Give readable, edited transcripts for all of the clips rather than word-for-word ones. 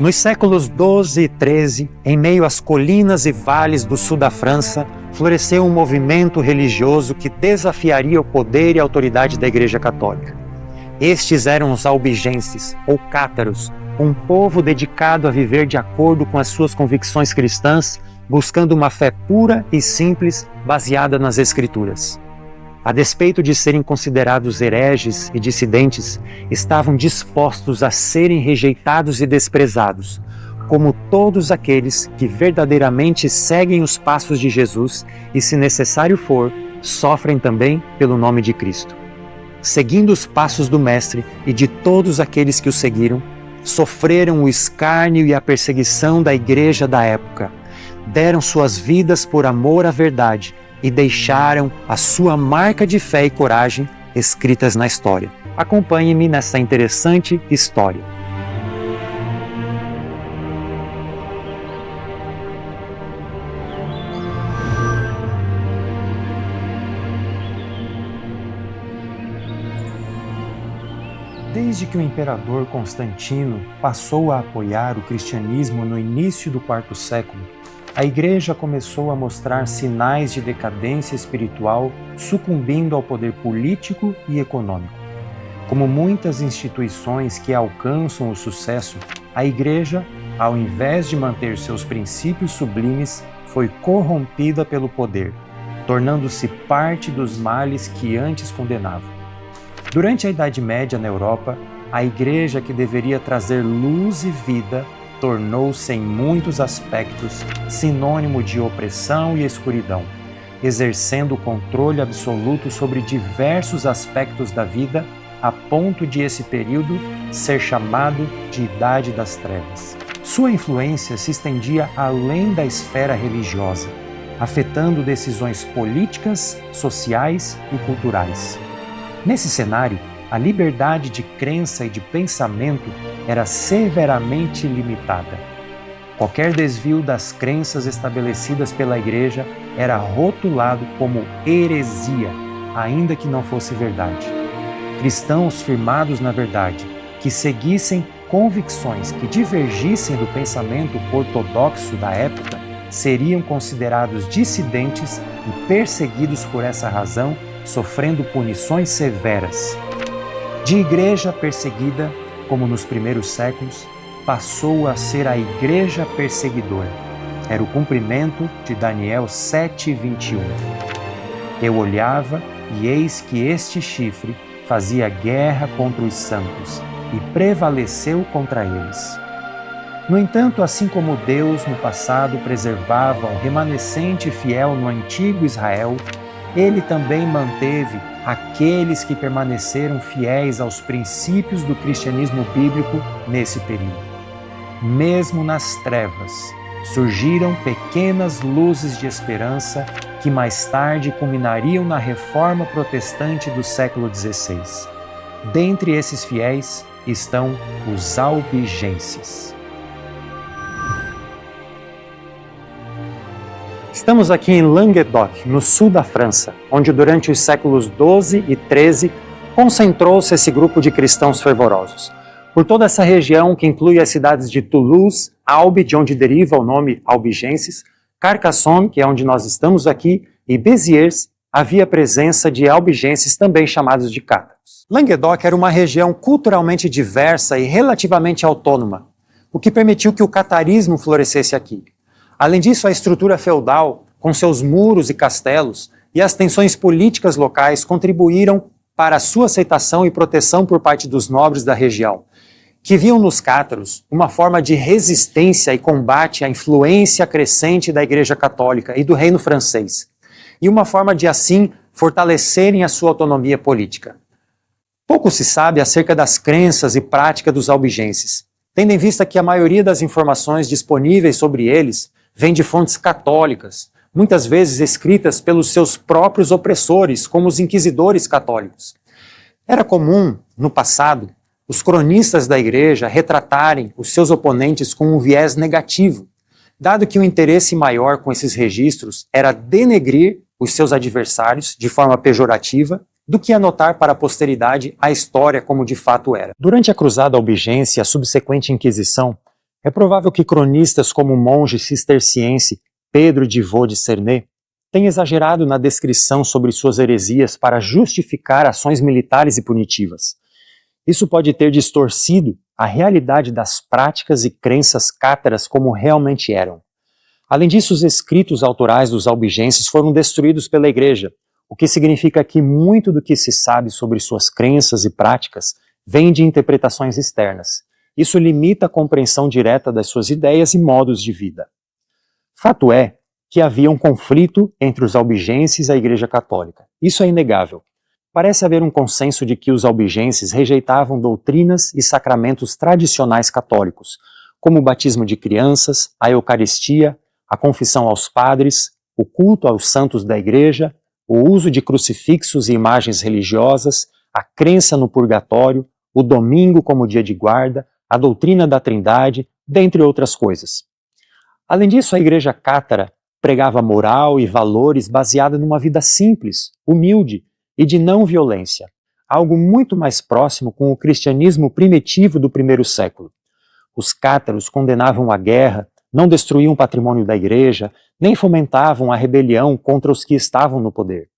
Nos séculos XII e XIII, em meio às colinas e vales do sul da França, floresceu um movimento religioso que desafiaria o poder e a autoridade da Igreja Católica. Estes eram os albigenses, ou cátaros, um povo dedicado a viver de acordo com as suas convicções cristãs, buscando uma fé pura e simples, baseada nas Escrituras. A despeito de serem considerados hereges e dissidentes, estavam dispostos a serem rejeitados e desprezados, como todos aqueles que verdadeiramente seguem os passos de Jesus e, se necessário for, sofrem também pelo nome de Cristo. Seguindo os passos do Mestre e de todos aqueles que o seguiram, sofreram o escárnio e a perseguição da igreja da época, deram suas vidas por amor à verdade e deixaram a sua marca de fé e coragem escritas na história. Acompanhe-me nessa interessante história. Desde que o imperador Constantino passou a apoiar o cristianismo no início do quarto século, a Igreja começou a mostrar sinais de decadência espiritual, sucumbindo ao poder político e econômico. Como muitas instituições que alcançam o sucesso, a Igreja, ao invés de manter seus princípios sublimes, foi corrompida pelo poder, tornando-se parte dos males que antes condenava. Durante a Idade Média na Europa, a Igreja, que deveria trazer luz e vida, tornou-se em muitos aspectos sinônimo de opressão e escuridão, exercendo controle absoluto sobre diversos aspectos da vida, a ponto de esse período ser chamado de Idade das Trevas. Sua influência se estendia além da esfera religiosa, afetando decisões políticas, sociais e culturais. Nesse cenário, a liberdade de crença e de pensamento era severamente limitada. Qualquer desvio das crenças estabelecidas pela Igreja era rotulado como heresia, ainda que não fosse verdade. Cristãos firmados na verdade, que seguissem convicções que divergissem do pensamento ortodoxo da época, seriam considerados dissidentes e perseguidos por essa razão, sofrendo punições severas. De igreja perseguida, como nos primeiros séculos, passou a ser a igreja perseguidora. Era o cumprimento de Daniel 7:21. Eu olhava e eis que este chifre fazia guerra contra os santos e prevaleceu contra eles. No entanto, assim como Deus no passado preservava um remanescente fiel no antigo Israel, Ele também manteve aqueles que permaneceram fiéis aos princípios do cristianismo bíblico nesse período. Mesmo nas trevas, surgiram pequenas luzes de esperança que mais tarde culminariam na Reforma Protestante do século XVI. Dentre esses fiéis estão os albigenses. Estamos aqui em Languedoc, no sul da França, onde durante os séculos XII e XIII concentrou-se esse grupo de cristãos fervorosos. Por toda essa região, que inclui as cidades de Toulouse, Albi, de onde deriva o nome albigenses, Carcassonne, que é onde nós estamos aqui, e Béziers, havia presença de albigenses também chamados de cátaros. Languedoc era uma região culturalmente diversa e relativamente autônoma, o que permitiu que o catarismo florescesse aqui. Além disso, a estrutura feudal, com seus muros e castelos, e as tensões políticas locais contribuíram para a sua aceitação e proteção por parte dos nobres da região, que viam nos cátaros uma forma de resistência e combate à influência crescente da Igreja Católica e do reino francês, e uma forma de, assim, fortalecerem a sua autonomia política. Pouco se sabe acerca das crenças e práticas dos albigenses, tendo em vista que a maioria das informações disponíveis sobre eles vem de fontes católicas, muitas vezes escritas pelos seus próprios opressores, como os inquisidores católicos. Era comum, no passado, os cronistas da Igreja retratarem os seus oponentes com um viés negativo, dado que o interesse maior com esses registros era denegrir os seus adversários de forma pejorativa, do que anotar para a posteridade a história como de fato era. Durante a Cruzada Albigense e a subsequente Inquisição, É provável que cronistas como o monge cisterciense Pedro de Vaux de Cernay tenham exagerado na descrição sobre suas heresias para justificar ações militares e punitivas. Isso pode ter distorcido a realidade das práticas e crenças cátaras como realmente eram. Além disso, os escritos autorais dos albigenses foram destruídos pela Igreja, o que significa que muito do que se sabe sobre suas crenças e práticas vem de interpretações externas. Isso limita a compreensão direta das suas ideias e modos de vida. Fato é que havia um conflito entre os albigenses e a Igreja Católica. Isso é inegável. Parece haver um consenso de que os albigenses rejeitavam doutrinas e sacramentos tradicionais católicos, como o batismo de crianças, a Eucaristia, a confissão aos padres, o culto aos santos da Igreja, o uso de crucifixos e imagens religiosas, a crença no purgatório, o domingo como dia de guarda, a doutrina da Trindade, dentre outras coisas. Além disso, a Igreja Cátara pregava moral e valores baseada numa vida simples, humilde e de não violência, algo muito mais próximo com o cristianismo primitivo do primeiro século. Os cátaros condenavam a guerra, não destruíam o patrimônio da Igreja, nem fomentavam a rebelião contra os que estavam no poder.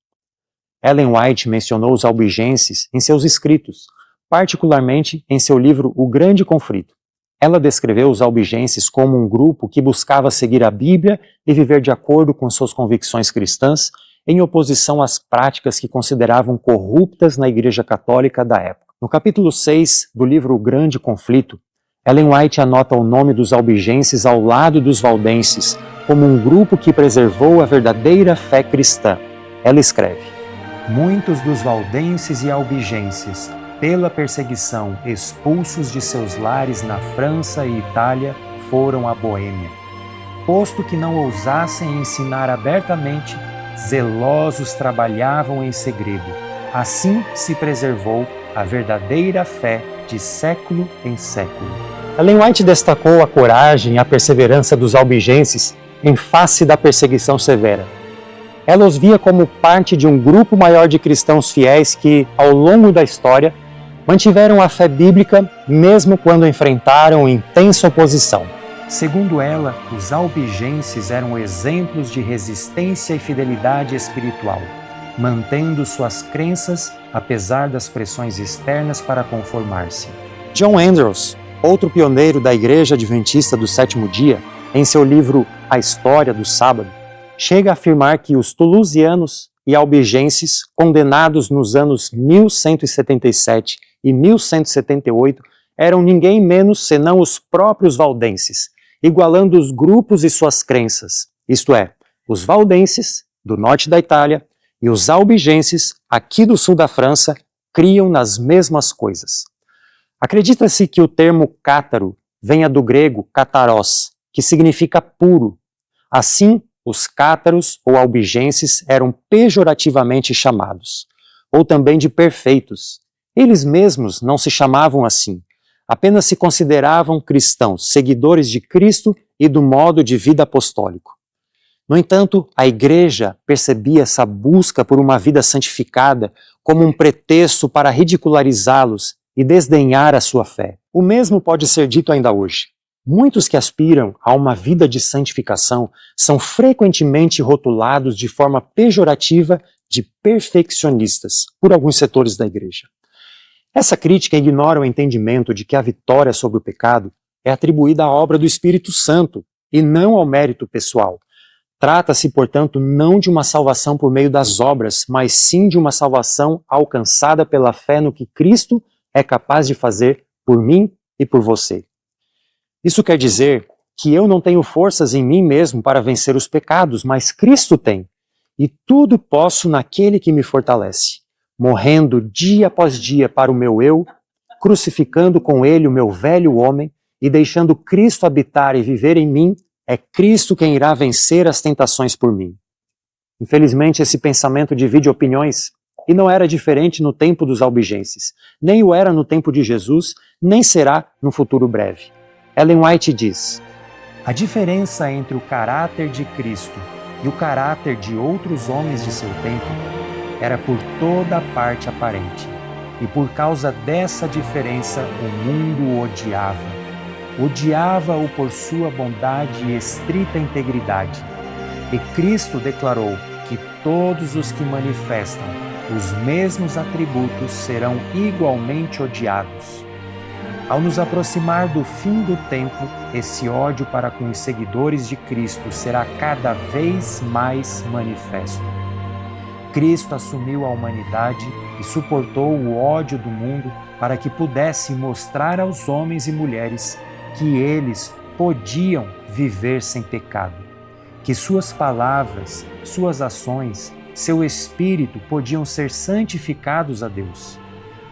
Ellen White mencionou os albigenses em seus escritos, particularmente em seu livro O Grande Conflito. Ela descreveu os albigenses como um grupo que buscava seguir a Bíblia e viver de acordo com suas convicções cristãs, em oposição às práticas que consideravam corruptas na Igreja Católica da época. No capítulo 6 do livro O Grande Conflito, Ellen White anota o nome dos albigenses ao lado dos valdenses, como um grupo que preservou a verdadeira fé cristã. Ela escreve: muitos dos valdenses e albigenses, pela perseguição expulsos de seus lares na França e Itália, foram à Boêmia. Posto que não ousassem ensinar abertamente, zelosos trabalhavam em segredo. Assim se preservou a verdadeira fé de século em século. Ellen White destacou a coragem e a perseverança dos albigenses em face da perseguição severa. Ela os via como parte de um grupo maior de cristãos fiéis que, ao longo da história, mantiveram a fé bíblica mesmo quando enfrentaram intensa oposição. Segundo ela, os albigenses eram exemplos de resistência e fidelidade espiritual, mantendo suas crenças apesar das pressões externas para conformar-se. John Andrews, outro pioneiro da Igreja Adventista do Sétimo Dia, em seu livro A História do Sábado, chega a afirmar que os toulousianos e albigenses, condenados nos anos 1177 e 1178, eram ninguém menos senão os próprios valdenses, igualando os grupos e suas crenças, isto é, os valdenses, do norte da Itália, e os albigenses, aqui do sul da França, criam nas mesmas coisas. Acredita-se que o termo cátaro venha do grego kataros, que significa puro. Assim, os cátaros ou albigenses eram pejorativamente chamados, ou também de perfeitos. Eles mesmos não se chamavam assim, apenas se consideravam cristãos, seguidores de Cristo e do modo de vida apostólico. No entanto, a Igreja percebia essa busca por uma vida santificada como um pretexto para ridicularizá-los e desdenhar a sua fé. O mesmo pode ser dito ainda hoje. Muitos que aspiram a uma vida de santificação são frequentemente rotulados de forma pejorativa de perfeccionistas por alguns setores da Igreja. Essa crítica ignora o entendimento de que a vitória sobre o pecado é atribuída à obra do Espírito Santo e não ao mérito pessoal. Trata-se, portanto, não de uma salvação por meio das obras, mas sim de uma salvação alcançada pela fé no que Cristo é capaz de fazer por mim e por você. Isso quer dizer que eu não tenho forças em mim mesmo para vencer os pecados, mas Cristo tem. E tudo posso naquele que me fortalece, morrendo dia após dia para o meu eu, crucificando com ele o meu velho homem e deixando Cristo habitar e viver em mim. É Cristo quem irá vencer as tentações por mim. Infelizmente, esse pensamento divide opiniões, e não era diferente no tempo dos albigenses, nem o era no tempo de Jesus, nem será no futuro breve. Ellen White diz: a diferença entre o caráter de Cristo e o caráter de outros homens de seu tempo era por toda parte aparente, e por causa dessa diferença o mundo o odiava. odiava-o por sua bondade e estrita integridade. E Cristo declarou que todos os que manifestam os mesmos atributos serão igualmente odiados. Ao nos aproximar do fim do tempo, esse ódio para com os seguidores de Cristo será cada vez mais manifesto. Cristo assumiu a humanidade e suportou o ódio do mundo para que pudesse mostrar aos homens e mulheres que eles podiam viver sem pecado, que suas palavras, suas ações, seu espírito podiam ser santificados a Deus.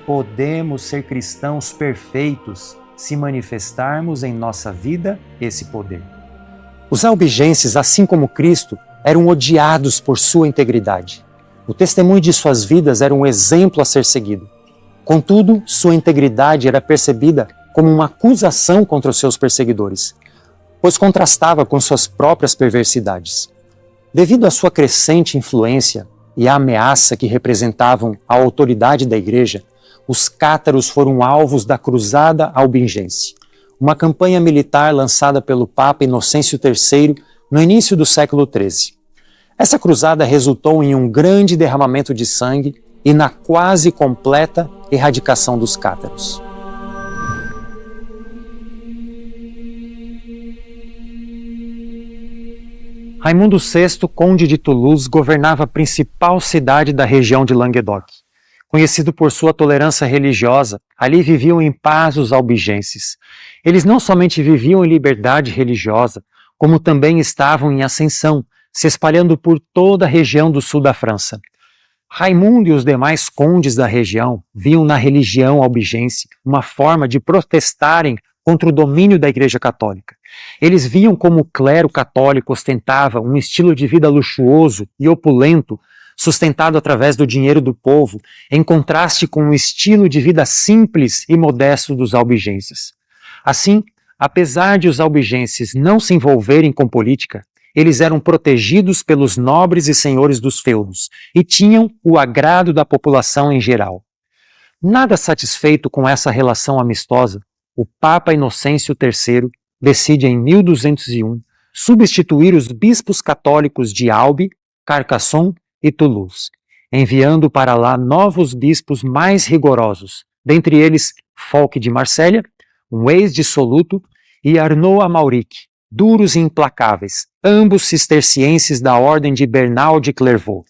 Podemos ser cristãos perfeitos se manifestarmos em nossa vida esse poder. Os albigenses, assim como Cristo, eram odiados por sua integridade. O testemunho de suas vidas era um exemplo a ser seguido. Contudo, sua integridade era percebida como uma acusação contra os seus perseguidores, pois contrastava com suas próprias perversidades. Devido à sua crescente influência e à ameaça que representavam a autoridade da Igreja, os cátaros foram alvos da Cruzada Albigense, uma campanha militar lançada pelo Papa Inocêncio III no início do século XIII. Essa cruzada resultou em um grande derramamento de sangue e na quase completa erradicação dos cátaros. Raimundo VI, conde de Toulouse, governava a principal cidade da região de Languedoc. Conhecido por sua tolerância religiosa, ali viviam em paz os albigenses. Eles não somente viviam em liberdade religiosa, como também estavam em ascensão, se espalhando por toda a região do sul da França. Raimundo e os demais condes da região viam na religião albigense uma forma de protestarem contra o domínio da Igreja Católica. Eles viam como o clero católico ostentava um estilo de vida luxuoso e opulento, sustentado através do dinheiro do povo, em contraste com o estilo de vida simples e modesto dos albigenses. Assim, apesar de os albigenses não se envolverem com política, eles eram protegidos pelos nobres e senhores dos feudos e tinham o agrado da população em geral. Nada satisfeito com essa relação amistosa, o Papa Inocêncio III decide em 1201 substituir os bispos católicos de Albi, Carcassonne e Toulouse, enviando para lá novos bispos mais rigorosos, dentre eles Folque de Marselha, um ex-dissoluto, e Arnaud Amauric, duros e implacáveis, ambos cistercienses da ordem de Bernal de Clairvaux.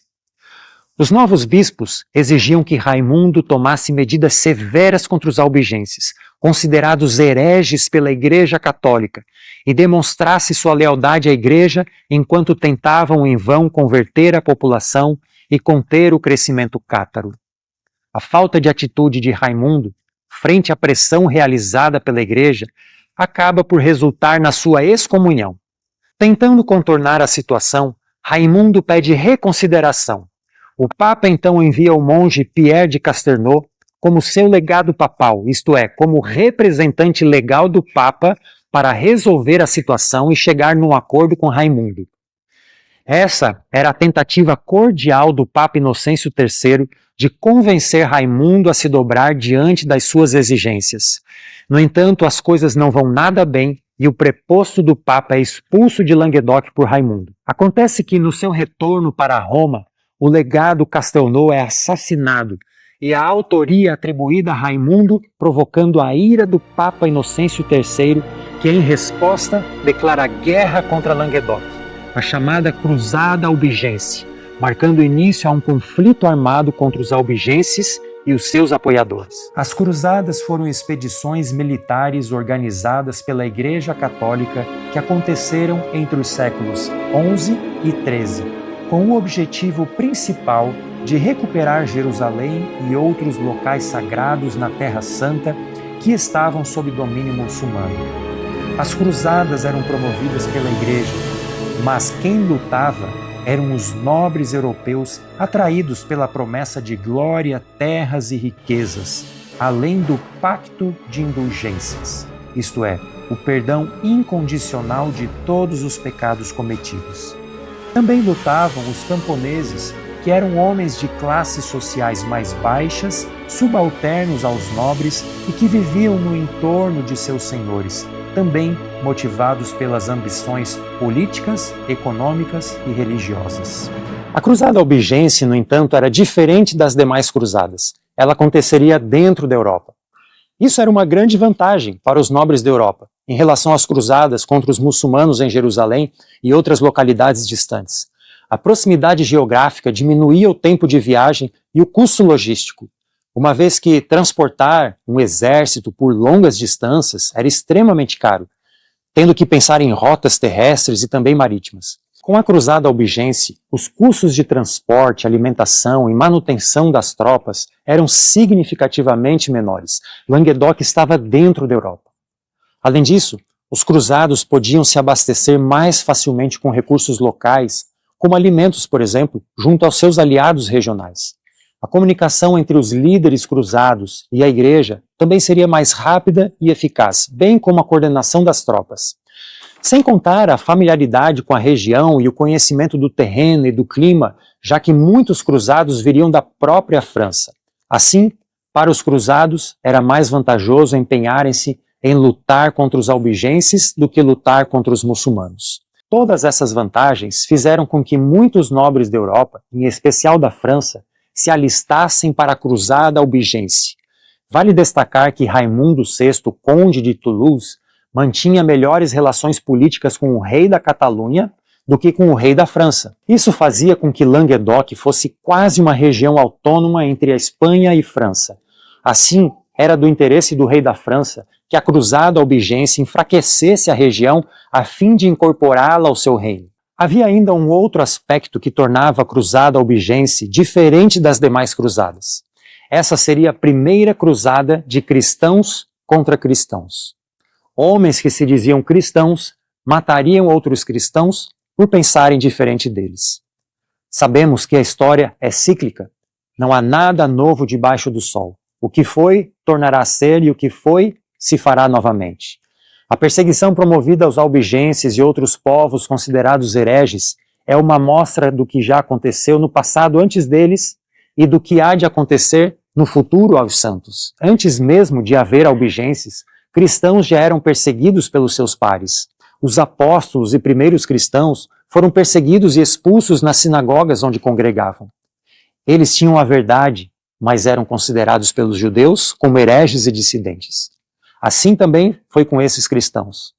Os novos bispos exigiam que Raimundo tomasse medidas severas contra os albigenses, considerados hereges pela Igreja Católica, e demonstrasse sua lealdade à Igreja enquanto tentavam em vão converter a população e conter o crescimento cátaro. A falta de atitude de Raimundo, frente à pressão realizada pela Igreja, acaba por resultar na sua excomunhão. Tentando contornar a situação, Raimundo pede reconsideração. O Papa então envia o monge Pierre de Castelnau como seu legado papal, isto é, como representante legal do Papa para resolver a situação e chegar num acordo com Raimundo. Essa era a tentativa cordial do Papa Inocêncio III de convencer Raimundo a se dobrar diante das suas exigências. No entanto, as coisas não vão nada bem e o preposto do Papa é expulso de Languedoc por Raimundo. Acontece que, no seu retorno para Roma, o legado Castelnau é assassinado e a autoria atribuída a Raimundo, provocando a ira do Papa Inocêncio III, que em resposta declara guerra contra Languedoc, a chamada Cruzada Albigense, marcando início a um conflito armado contra os albigenses e os seus apoiadores. As cruzadas foram expedições militares organizadas pela Igreja Católica que aconteceram entre os séculos XI e XIII, com o objetivo principal de recuperar Jerusalém e outros locais sagrados na Terra Santa que estavam sob domínio muçulmano. As cruzadas eram promovidas pela Igreja, mas quem lutava eram os nobres europeus atraídos pela promessa de glória, terras e riquezas, além do pacto de indulgências, isto é, o perdão incondicional de todos os pecados cometidos. Também lutavam os camponeses, que eram homens de classes sociais mais baixas, subalternos aos nobres e que viviam no entorno de seus senhores, também motivados pelas ambições políticas, econômicas e religiosas. A Cruzada Albigense, no entanto, era diferente das demais cruzadas. Ela aconteceria dentro da Europa. Isso era uma grande vantagem para os nobres da Europa, em relação às cruzadas contra os muçulmanos em Jerusalém e outras localidades distantes. A proximidade geográfica diminuía o tempo de viagem e o custo logístico, uma vez que transportar um exército por longas distâncias era extremamente caro, tendo que pensar em rotas terrestres e também marítimas. Com a Cruzada Albigense, os custos de transporte, alimentação e manutenção das tropas eram significativamente menores. Languedoc estava dentro da Europa. Além disso, os cruzados podiam se abastecer mais facilmente com recursos locais, como alimentos, por exemplo, junto aos seus aliados regionais. A comunicação entre os líderes cruzados e a igreja também seria mais rápida e eficaz, bem como a coordenação das tropas. Sem contar a familiaridade com a região e o conhecimento do terreno e do clima, já que muitos cruzados viriam da própria França. Assim, para os cruzados, era mais vantajoso empenharem-se em lutar contra os albigenses do que lutar contra os muçulmanos. Todas essas vantagens fizeram com que muitos nobres da Europa, em especial da França, se alistassem para a Cruzada Albigense. Vale destacar que Raimundo VI, conde de Toulouse, mantinha melhores relações políticas com o rei da Catalunha do que com o rei da França. Isso fazia com que Languedoc fosse quase uma região autônoma entre a Espanha e França. Assim, era do interesse do rei da França que a Cruzada Albigense enfraquecesse a região a fim de incorporá-la ao seu reino. Havia ainda um outro aspecto que tornava a Cruzada Albigense diferente das demais cruzadas. Essa seria a primeira cruzada de cristãos contra cristãos. Homens que se diziam cristãos matariam outros cristãos por pensarem diferente deles. Sabemos que a história é cíclica. Não há nada novo debaixo do sol. O que foi, tornará a ser, e o que foi, se fará novamente. A perseguição promovida aos albigenses e outros povos considerados hereges é uma amostra do que já aconteceu no passado antes deles e do que há de acontecer no futuro aos santos. Antes mesmo de haver albigenses, cristãos já eram perseguidos pelos seus pares. Os apóstolos e primeiros cristãos foram perseguidos e expulsos nas sinagogas onde congregavam. Eles tinham a verdade, mas eram considerados pelos judeus como hereges e dissidentes. Assim também foi com esses cristãos.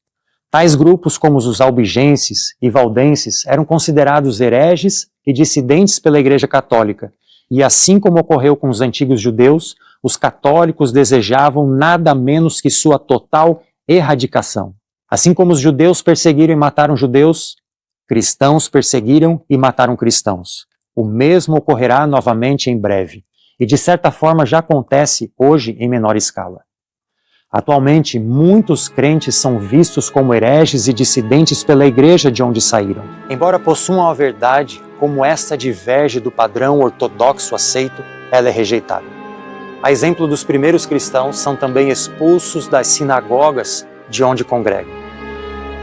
Tais grupos como os albigenses e valdenses eram considerados hereges e dissidentes pela Igreja Católica, e assim como ocorreu com os antigos judeus, os católicos desejavam nada menos que sua total erradicação. Assim como os judeus perseguiram e mataram judeus, cristãos perseguiram e mataram cristãos. O mesmo ocorrerá novamente em breve, e de certa forma já acontece hoje em menor escala. Atualmente, muitos crentes são vistos como hereges e dissidentes pela igreja de onde saíram. Embora possuam a verdade, como esta diverge do padrão ortodoxo aceito, ela é rejeitada. A exemplo dos primeiros cristãos, são também expulsos das sinagogas de onde congregam.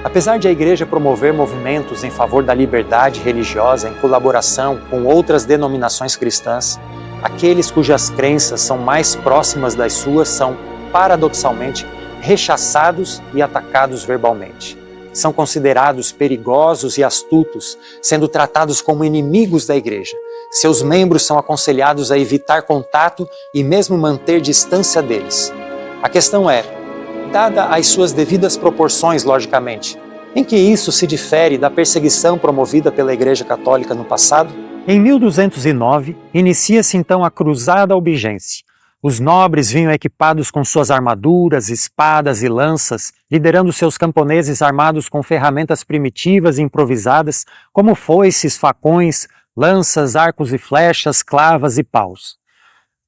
Apesar de a igreja promover movimentos em favor da liberdade religiosa em colaboração com outras denominações cristãs, aqueles cujas crenças são mais próximas das suas são, paradoxalmente, rechaçados e atacados verbalmente. São considerados perigosos e astutos, sendo tratados como inimigos da igreja. Seus membros são aconselhados a evitar contato e mesmo manter distância deles. A questão é, dada as suas devidas proporções, logicamente, em que isso se difere da perseguição promovida pela Igreja Católica no passado? Em 1209, inicia-se então a Cruzada Albigense. Os nobres vinham equipados com suas armaduras, espadas e lanças, liderando seus camponeses armados com ferramentas primitivas e improvisadas, como foices, facões, lanças, arcos e flechas, clavas e paus.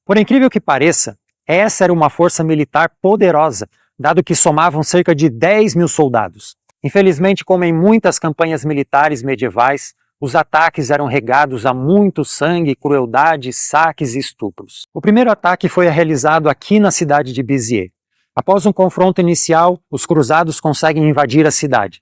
Por incrível que pareça, essa era uma força militar poderosa, dado que somavam cerca de 10.000 soldados. Infelizmente, como em muitas campanhas militares medievais, os ataques eram regados a muito sangue, crueldade, saques e estupros. O primeiro ataque foi realizado aqui na cidade de Béziers. Após um confronto inicial, os cruzados conseguem invadir a cidade.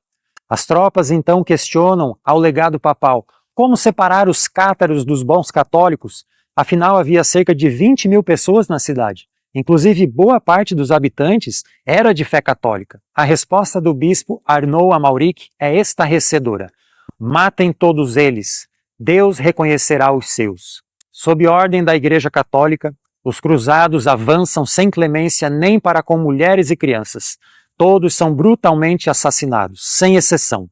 As tropas então questionam ao legado papal como separar os cátaros dos bons católicos, afinal havia cerca de 20.000 pessoas na cidade, Inclusive, boa parte dos habitantes era de fé católica. A resposta do bispo Arnaud Amauric é estarrecedora. Matem todos eles. Deus reconhecerá os seus. Sob ordem da Igreja Católica, os cruzados avançam sem clemência nem para com mulheres e crianças. Todos são brutalmente assassinados, sem exceção.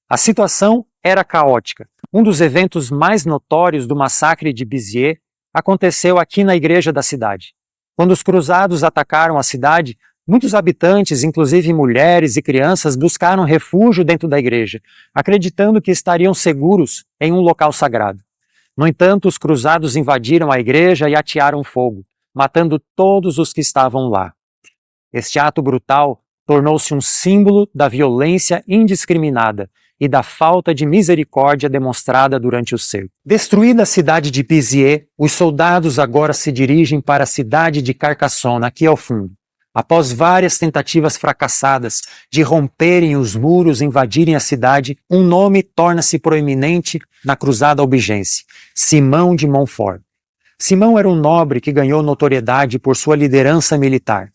A situação era caótica. Um dos eventos mais notórios do massacre de Béziers aconteceu aqui na igreja da cidade. Quando os cruzados atacaram a cidade, muitos habitantes, inclusive mulheres e crianças, buscaram refúgio dentro da igreja, acreditando que estariam seguros em um local sagrado. No entanto, os cruzados invadiram a igreja e atearam fogo, matando todos os que estavam lá. Este ato brutal tornou-se um símbolo da violência indiscriminada e da falta de misericórdia demonstrada durante o cerco. Destruída a cidade de Béziers, os soldados agora se dirigem para a cidade de Carcassonne, aqui ao fundo. Após várias tentativas fracassadas de romperem os muros e invadirem a cidade, um nome torna-se proeminente na cruzada albigense: Simão de Montfort. Simão era um nobre que ganhou notoriedade por sua liderança militar.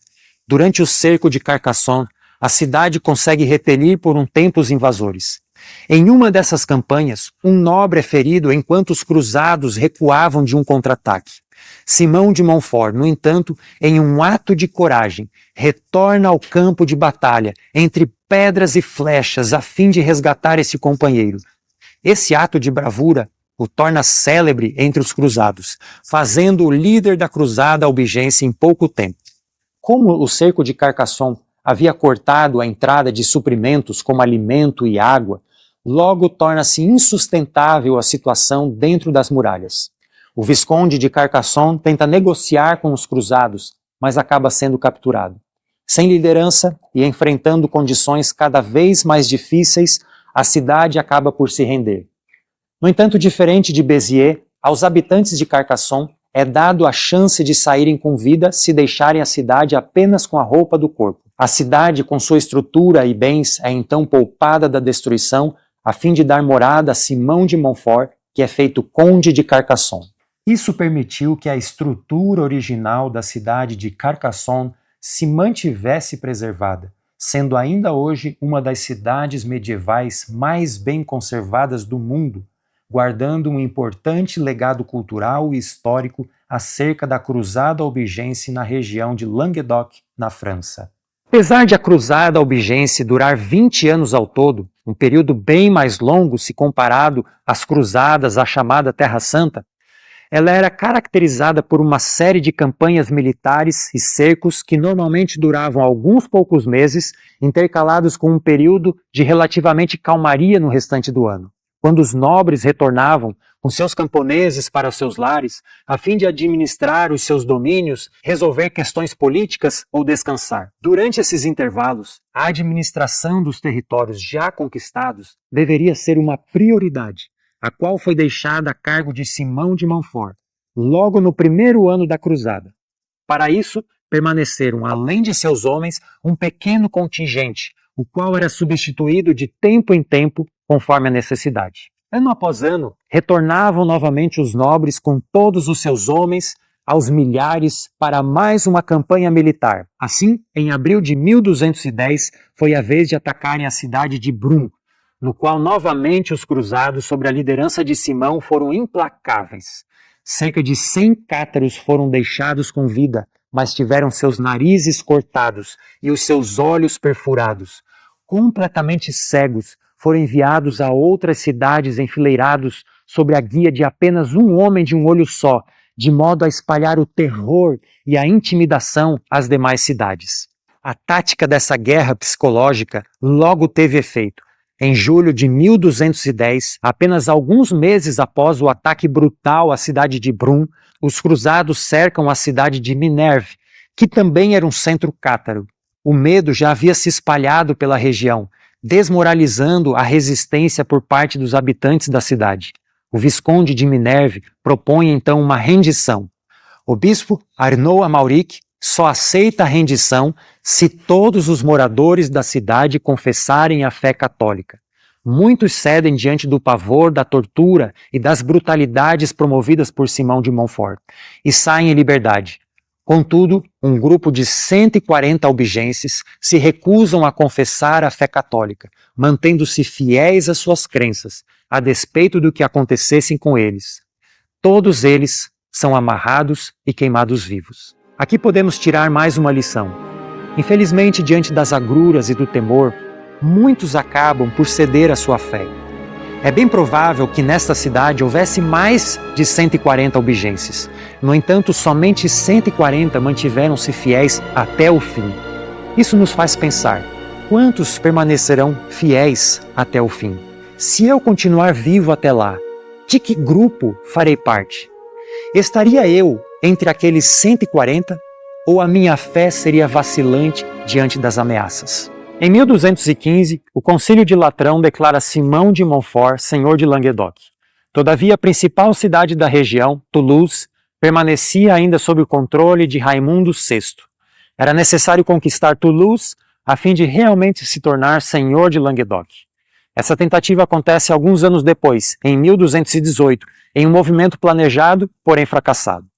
Durante o cerco de Carcassonne, a cidade consegue repelir por um tempo os invasores. Em uma dessas campanhas, um nobre é ferido enquanto os cruzados recuavam de um contra-ataque. Simão de Montfort, no entanto, em um ato de coragem, retorna ao campo de batalha, entre pedras e flechas, a fim de resgatar esse companheiro. Esse ato de bravura o torna célebre entre os cruzados, fazendo o líder da cruzada albigense em pouco tempo. Como o cerco de Carcassonne havia cortado a entrada de suprimentos como alimento e água, logo torna-se insustentável a situação dentro das muralhas. O Visconde de Carcassonne tenta negociar com os cruzados, mas acaba sendo capturado. Sem liderança e enfrentando condições cada vez mais difíceis, a cidade acaba por se render. No entanto, diferente de Béziers, aos habitantes de Carcassonne é dado a chance de saírem com vida se deixarem a cidade apenas com a roupa do corpo. A cidade, com sua estrutura e bens, é então poupada da destruição, a fim de dar morada a Simão de Montfort, que é feito conde de Carcassonne. Isso permitiu que a estrutura original da cidade de Carcassonne se mantivesse preservada, sendo ainda hoje uma das cidades medievais mais bem conservadas do mundo, guardando um importante legado cultural e histórico acerca da cruzada albigense na região de Languedoc, na França. Apesar de a cruzada albigense durar 20 anos ao todo, um período bem mais longo se comparado às cruzadas à chamada Terra Santa, ela era caracterizada por uma série de campanhas militares e cercos que normalmente duravam alguns poucos meses, intercalados com um período de relativamente calmaria no restante do ano, quando os nobres retornavam com seus camponeses para os seus lares, a fim de administrar os seus domínios, resolver questões políticas ou descansar. Durante esses intervalos, a administração dos territórios já conquistados deveria ser uma prioridade, a qual foi deixada a cargo de Simão de Montfort, logo no primeiro ano da cruzada. Para isso, permaneceram, além de seus homens, um pequeno contingente, o qual era substituído de tempo em tempo, conforme a necessidade. Ano após ano, retornavam novamente os nobres com todos os seus homens, aos milhares, para mais uma campanha militar. Assim, em abril de 1210, foi a vez de atacarem a cidade de Brum, no qual novamente os cruzados, sob a liderança de Simão, foram implacáveis. Cerca de 100 cátaros foram deixados com vida, mas tiveram seus narizes cortados e os seus olhos perfurados. Completamente cegos, foram enviados a outras cidades enfileirados sob a guia de apenas um homem de um olho só, de modo a espalhar o terror e a intimidação às demais cidades. A tática dessa guerra psicológica logo teve efeito. Em julho de 1210, apenas alguns meses após o ataque brutal à cidade de Brum, os cruzados cercam a cidade de Minerve, que também era um centro cátaro. O medo já havia se espalhado pela região, desmoralizando a resistência por parte dos habitantes da cidade. O Visconde de Minerve propõe então uma rendição. O bispo Arnaud Amauric só aceita a rendição se todos os moradores da cidade confessarem a fé católica. Muitos cedem diante do pavor da tortura e das brutalidades promovidas por Simão de Montfort e saem em liberdade. Contudo, um grupo de 140 albigenses se recusam a confessar a fé católica, mantendo-se fiéis às suas crenças, a despeito do que acontecesse com eles. Todos eles são amarrados e queimados vivos. Aqui podemos tirar mais uma lição. Infelizmente, diante das agruras e do temor, muitos acabam por ceder à sua fé. É bem provável que nesta cidade houvesse mais de 140 albigenses. No entanto, somente 140 mantiveram-se fiéis até o fim. Isso nos faz pensar, quantos permanecerão fiéis até o fim? Se eu continuar vivo até lá, de que grupo farei parte? Estaria eu entre aqueles 140 ou a minha fé seria vacilante diante das ameaças? Em 1215, o Concílio de Latrão declara Simão de Montfort senhor de Languedoc. Todavia, a principal cidade da região, Toulouse, permanecia ainda sob o controle de Raimundo VI. Era necessário conquistar Toulouse a fim de realmente se tornar senhor de Languedoc. Essa tentativa acontece alguns anos depois, em 1218, em um movimento planejado, porém fracassado.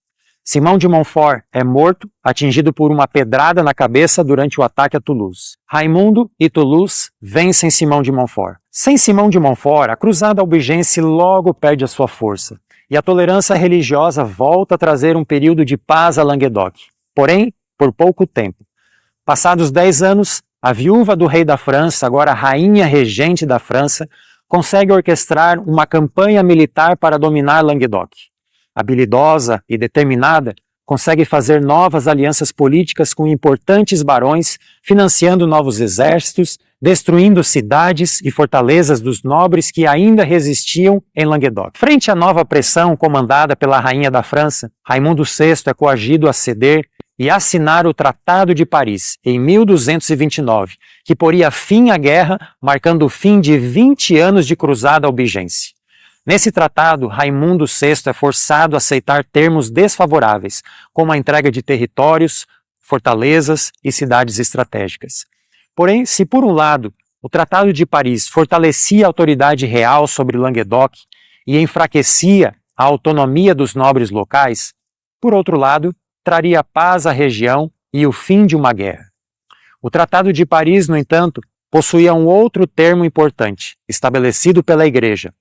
Simão de Montfort é morto, atingido por uma pedrada na cabeça durante o ataque a Toulouse. Raimundo e Toulouse vencem Simão de Montfort. Sem Simão de Montfort, a cruzada albigense logo perde a sua força, e a tolerância religiosa volta a trazer um período de paz a Languedoc, porém, por pouco tempo. Passados 10 anos, a viúva do rei da França, agora rainha regente da França, consegue orquestrar uma campanha militar para dominar Languedoc. Habilidosa e determinada, consegue fazer novas alianças políticas com importantes barões, financiando novos exércitos, destruindo cidades e fortalezas dos nobres que ainda resistiam em Languedoc. Frente à nova pressão comandada pela rainha da França, Raimundo VI é coagido a ceder e assinar o Tratado de Paris, em 1229, que poria fim à guerra, marcando o fim de 20 anos de cruzada albigense. Nesse tratado, Raimundo VI é forçado a aceitar termos desfavoráveis, como a entrega de territórios, fortalezas e cidades estratégicas. Porém, se por um lado, o Tratado de Paris fortalecia a autoridade real sobre Languedoc e enfraquecia a autonomia dos nobres locais, por outro lado, traria paz à região e o fim de uma guerra. O Tratado de Paris, no entanto, possuía um outro termo importante, estabelecido pela Igreja.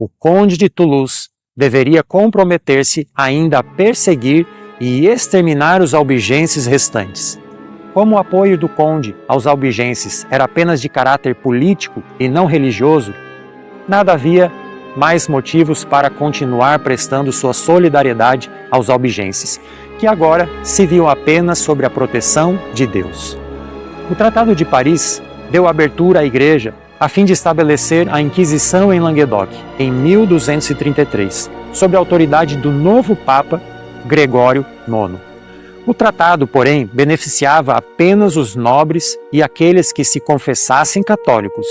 O conde de Toulouse deveria comprometer-se ainda a perseguir e exterminar os albigenses restantes. Como o apoio do conde aos albigenses era apenas de caráter político e não religioso, nada havia mais motivos para continuar prestando sua solidariedade aos albigenses, que agora se viam apenas sob a proteção de Deus. O Tratado de Paris deu abertura à Igreja a fim de estabelecer a Inquisição em Languedoc, em 1233, sob a autoridade do novo Papa Gregório IX. O tratado, porém, beneficiava apenas os nobres e aqueles que se confessassem católicos.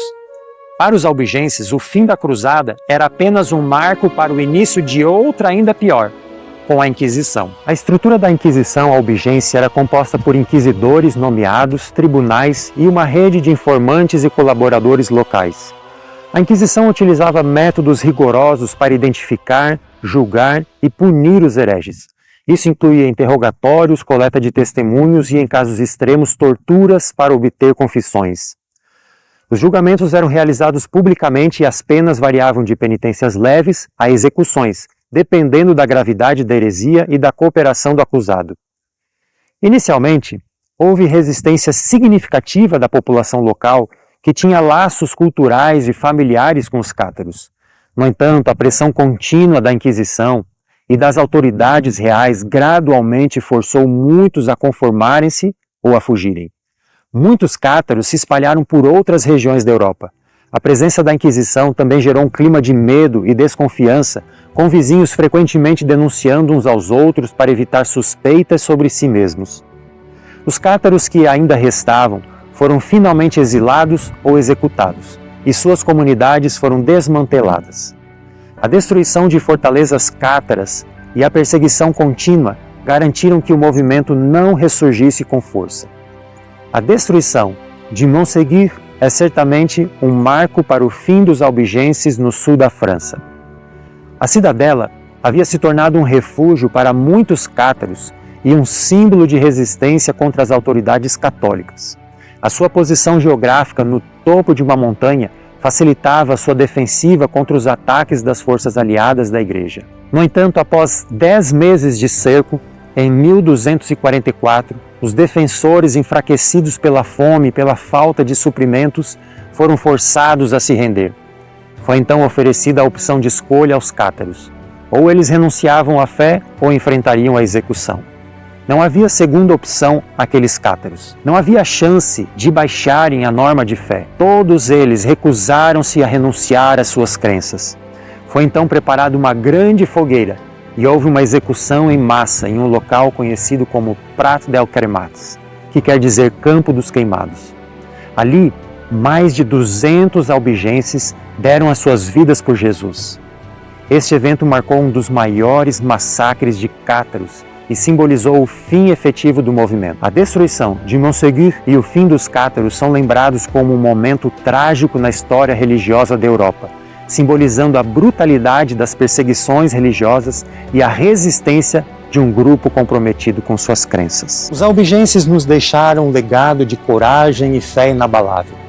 Para os albigenses, o fim da cruzada era apenas um marco para o início de outra ainda pior, com a Inquisição. A estrutura da Inquisição albigense era composta por inquisidores nomeados, tribunais e uma rede de informantes e colaboradores locais. A Inquisição utilizava métodos rigorosos para identificar, julgar e punir os hereges. Isso incluía interrogatórios, coleta de testemunhos e, em casos extremos, torturas para obter confissões. Os julgamentos eram realizados publicamente e as penas variavam de penitências leves a execuções, dependendo da gravidade da heresia e da cooperação do acusado. Inicialmente, houve resistência significativa da população local que tinha laços culturais e familiares com os cátaros. No entanto, a pressão contínua da Inquisição e das autoridades reais gradualmente forçou muitos a conformarem-se ou a fugirem. Muitos cátaros se espalharam por outras regiões da Europa. A presença da Inquisição também gerou um clima de medo e desconfiança, com vizinhos frequentemente denunciando uns aos outros para evitar suspeitas sobre si mesmos. Os cátaros que ainda restavam foram finalmente exilados ou executados, e suas comunidades foram desmanteladas. A destruição de fortalezas cátaras e a perseguição contínua garantiram que o movimento não ressurgisse com força. A destruição de Montségur é certamente um marco para o fim dos albigenses no sul da França. A cidadela havia se tornado um refúgio para muitos cátaros e um símbolo de resistência contra as autoridades católicas. A sua posição geográfica no topo de uma montanha facilitava a sua defensiva contra os ataques das forças aliadas da Igreja. No entanto, após 10 meses de cerco, em 1244, os defensores, enfraquecidos pela fome e pela falta de suprimentos, foram forçados a se render. Foi então oferecida a opção de escolha aos cátaros. Ou eles renunciavam à fé ou enfrentariam a execução. Não havia segunda opção àqueles cátaros. Não havia chance de baixarem a norma de fé. Todos eles recusaram-se a renunciar às suas crenças. Foi então preparada uma grande fogueira e houve uma execução em massa em um local conhecido como Prat del Cremats, que quer dizer Campo dos Queimados. Ali, mais de 200 albigenses deram as suas vidas por Jesus. Este evento marcou um dos maiores massacres de cátaros e simbolizou o fim efetivo do movimento. A destruição de Montségur e o fim dos cátaros são lembrados como um momento trágico na história religiosa da Europa, simbolizando a brutalidade das perseguições religiosas e a resistência de um grupo comprometido com suas crenças. Os albigenses nos deixaram um legado de coragem e fé inabalável.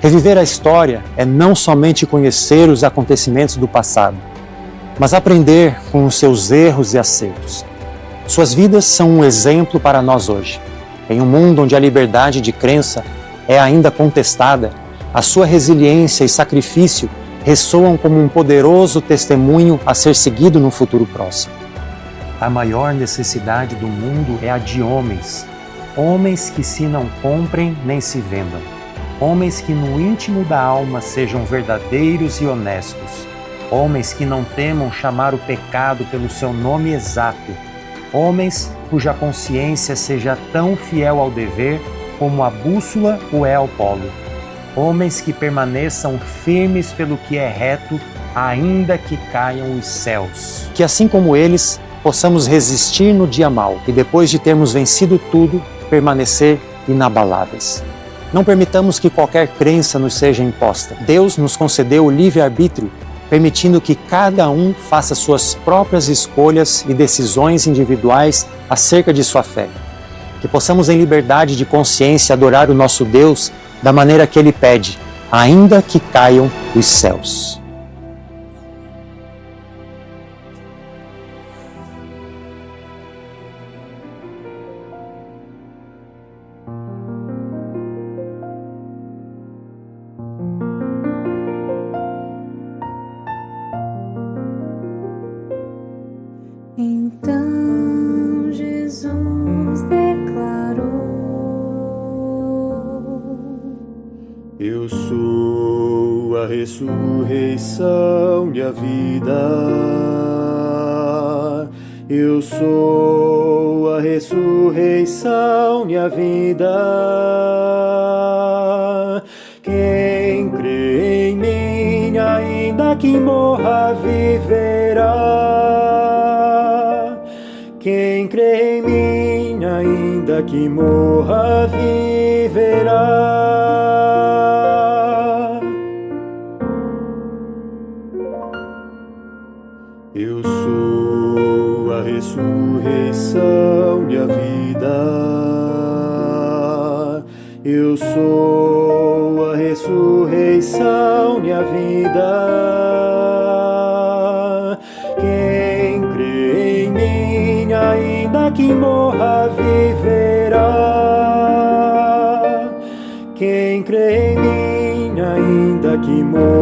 Reviver a história é não somente conhecer os acontecimentos do passado, mas aprender com os seus erros e acertos. Suas vidas são um exemplo para nós hoje. Em um mundo onde a liberdade de crença é ainda contestada, a sua resiliência e sacrifício ressoam como um poderoso testemunho a ser seguido no futuro próximo. A maior necessidade do mundo é a de homens. Homens que se não comprem nem se vendam. Homens que no íntimo da alma sejam verdadeiros e honestos. Homens que não temam chamar o pecado pelo seu nome exato. Homens cuja consciência seja tão fiel ao dever como a bússola o é ao polo. Homens que permaneçam firmes pelo que é reto, ainda que caiam os céus. Que assim como eles, possamos resistir no dia mau e depois de termos vencido tudo, permanecer inabaláveis. Não permitamos que qualquer crença nos seja imposta. Deus nos concedeu o livre-arbítrio, permitindo que cada um faça suas próprias escolhas e decisões individuais acerca de sua fé. Que possamos em liberdade de consciência adorar o nosso Deus da maneira que Ele pede, ainda que caiam os céus. Então Jesus declarou: Eu sou a ressurreição e a vida. Eu sou a ressurreição e a vida. Quem crê em mim, ainda que morra, viverá. Quem crê em mim, ainda que morra, viverá. Eu sou a ressurreição e a vida. Eu sou a ressurreição e a vida. Quem crê em mim, ainda que morra, viverá. Quem crê em mim, ainda que morra,